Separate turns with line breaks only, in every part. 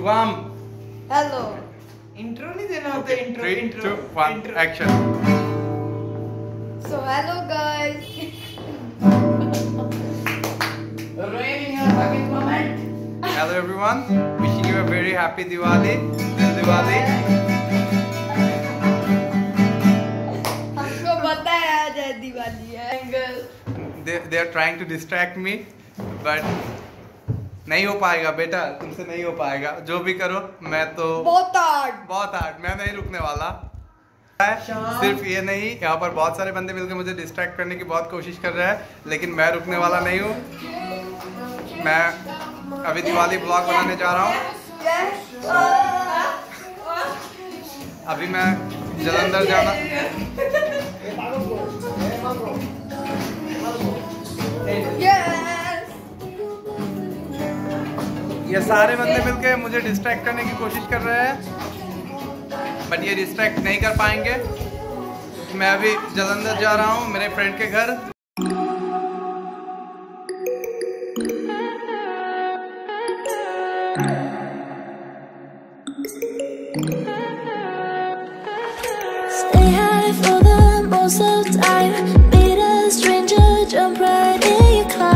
Shubham.
Hello.
Intro नहीं देना होता? Intro
3, 2, 1 action.
So hello guys.
Hello everyone. Wishing you a very happy Diwali. Diwali.
हमको पता है आज है दिवाली है।
They are trying to distract me, but नहीं हो पाएगा बेटा, तुमसे नहीं हो पाएगा। जो भी करो मैं तो बहुत हार्ड मैं नहीं रुकने वाला। सिर्फ ये नहीं, यहाँ पर बहुत सारे बंदे मिलकर मुझे डिस्ट्रैक्ट करने की बहुत कोशिश कर रहे हैं, लेकिन मैं रुकने वाला नहीं हूँ। मैं अभी दिवाली ब्लॉग बनाने जा रहा हूँ। अभी मैं जलंधर जाना। ये सारे बंदे मिलके मुझे डिस्ट्रैक्ट करने की कोशिश कर रहे हैं, बट ये डिस्ट्रैक्ट नहीं कर पाएंगे। मैं अभी जलंधर जा रहा हूँ मेरे फ्रेंड के घर।
Stay high for the most of time. Meet a stranger, jump right in your car.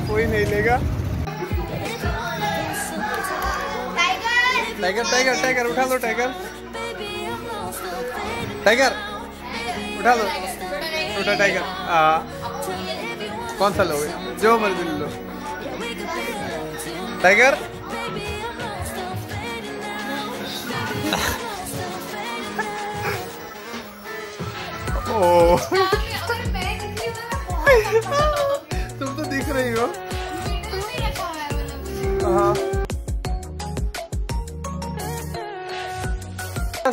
कोई नहीं लेगा। टाइगर टाइगर टाइगर उठा लो, टाइगर टाइगर उठा लो, उठा टाइगर। कौन सा लोगे? जो मर्जी लो। टाइगर ओह तुम तो दिख रही हो। हाँ,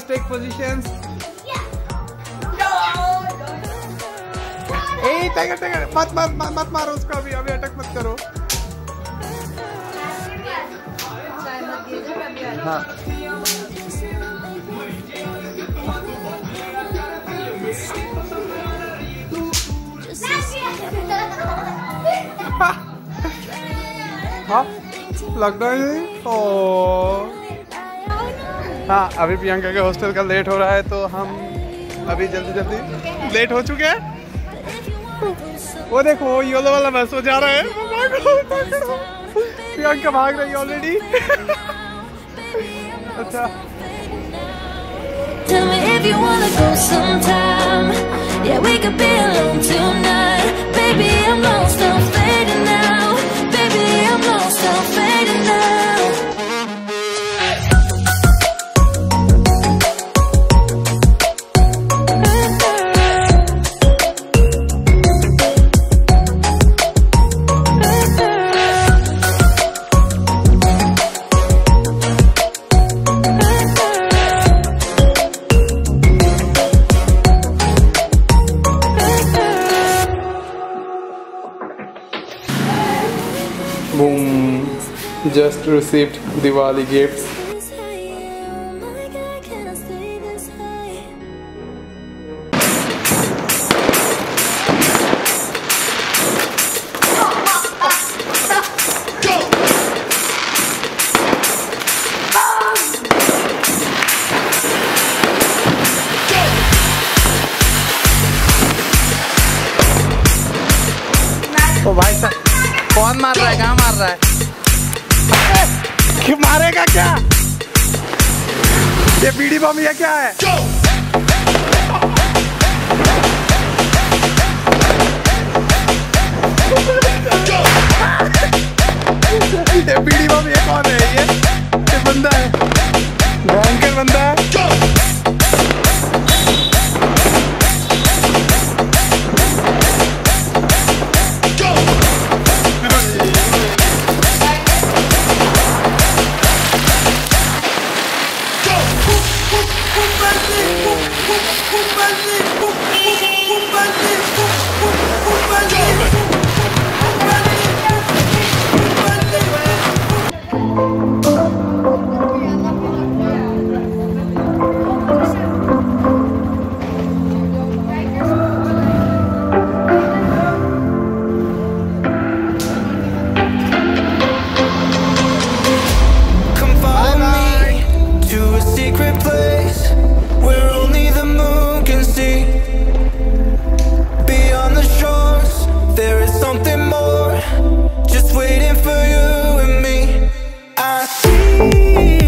take positions. टाइगर टाइगर मत मारो उसको, अभी अटैक मत करो। हाँ हाँ लगता है। हाँ अभी प्रियंका के हॉस्टल का लेट हो रहा है, तो हम अभी जल्दी लेट हो चुके हैं। वो देखो वो येलो वाला बस वो जा रहा है। प्रियंका भाग रही है ऑलरेडी। अच्छा
Tell me if you wanna go sometime. Yeah, we could be alone tonight. Baby, I'm lost, I'm fading now. Baby, I'm lost, I'm fading now.
boom, just received Diwali gifts. ओ भाई साहब कौन मार रहा है? कहाँ मार रहा है? क्यों मारेगा क्या? ये बीड़ी बम ये क्या है? ये बीड़ी बम ये कौन है? ये बंदा है, भयंकर बंदा है।
Diwali.